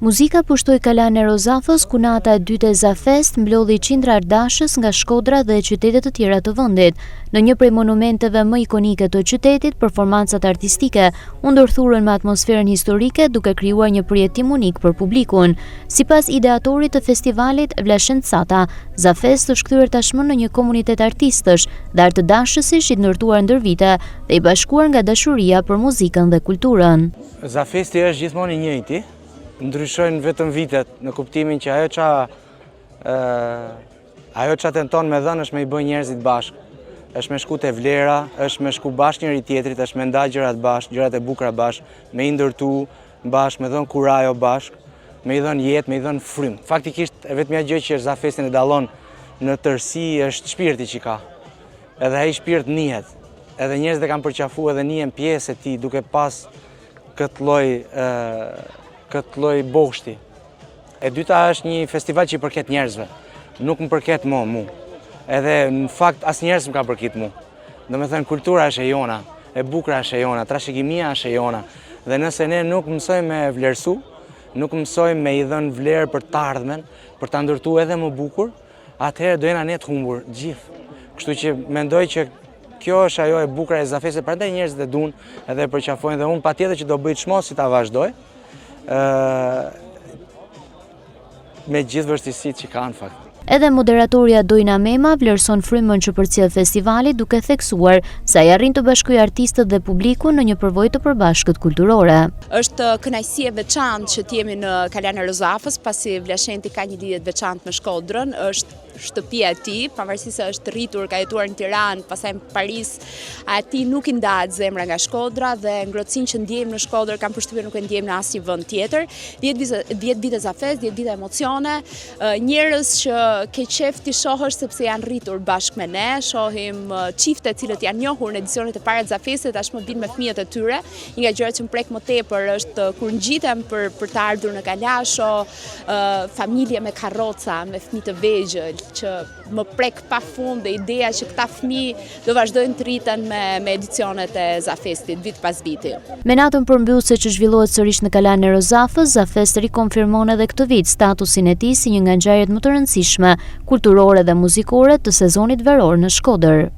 Muzika pushtoi Kalan e Rozafës, ku nata e dytë e Zafest mblodhi qindra ardashës nga Shkodra dhe qytetet të tjera të vendit. Në një prej monumenteve më ikonike të qytetit, performancat artistike u ndërthurën me atmosferën historike, duke krijuar një përjetim unik për publikun. Sipas ideatorit të festivalit, Vlashen Sata, Zafest është kthyer tashmë në një komunitet artistësh dhe artëdashësish i ndërtuar ndër vite dhe i bashkuar nga dashuria për muzikën dhe kulturën. Zafesti është gjithmonë i njëjti. Ndryshojnë vetëm vitet, në kuptimin që ajo që tenton me dhënë është me i bëj njerëzit bashkë. Është me shku te vlera, është me shku bashkë njëri tjetrit, është me nda gjërat bashkë, gjërat e bukura bashkë, me i ndërtu bashkë, me dhënë kurajo bashkë, me i dhënë jetë, me i dhënë frym. Faktikisht, vetmja gjë që Zafestin e dallon në tërësi është shpirti që ka. Edhe ai shpirt njihet. Edhe njerëzit e kanë përqafuar edhe njihen pjesë e tij duke pas këtë lloj boshti. E dyta është një festival që i përket njerëzve, nuk më përket mu. Edhe në fakt as njerëz më ka përket mu. Domethënë kultura është e jona, e bukura është e jona, trashëgimia është e jona. Dhe nëse ne nuk mësojmë me vlerësu, nuk mësojmë me i dhënë vlerë për të ardhmen, për ta ndërtuar edhe më bukur, atëherë do jena ne të humbur gjithë. Kështu që mendoj që kjo është ajo e bukur e Zafestit, prandaj njerëzit e duan edhe e përqafojnë dhe unë patjetër që do bëj çmos si ta vazhdoj. Me gjithë vështirësitë që kanë fakt. Edhe moderatorja Dojna Mema vlerëson frymën që përcjell festivali, duke theksuar se ai arrin të bashkojë artistët dhe publikun në një përvojë të përbashkët kulturore. Është kënaqësi e veçantë që të jemi në Kalan e Rozafës, pasi Vlashenti ka një lidhje të veçantë me Shkodrën, është shtëpia e tij, pavarësisht se është rritur, ka jetuar në Tiranë, pastaj në Paris, atij nuk i ndahet zemra nga Shkodra dhe ngrohtësinë që ndjejmë në Shkodër kam përshtypjen nuk e ndjejmë në asnjë vend tjetër. 10 vite Zafest, 10 vite emocione, njerëz që ke qef t'i shohësh sepse janë rritur bashkë me ne, shohim çifte të cilët janë njohur në edicionet e para të Zafestit, tashmë vinë me fëmijët e tyre. Një nga gjërat që më prek më tepër është kur ngjitem për të ardhur në Kalasho, familje me karroca, me fëmijë të vegjël, që më prek pafund dhe ideja që këta fëmijë do vazhdojnë të rriten me edicionet e Zafestit vit pas viti. Me natën përmbyllëse që zhvillohet sërish në Kalan e Rozafës, Zafest rikonfirmon edhe këtë vit statusin e tij si një nga ngjarjet më të rëndësishme kulturore dhe muzikore të sezonit veror në Shkodër.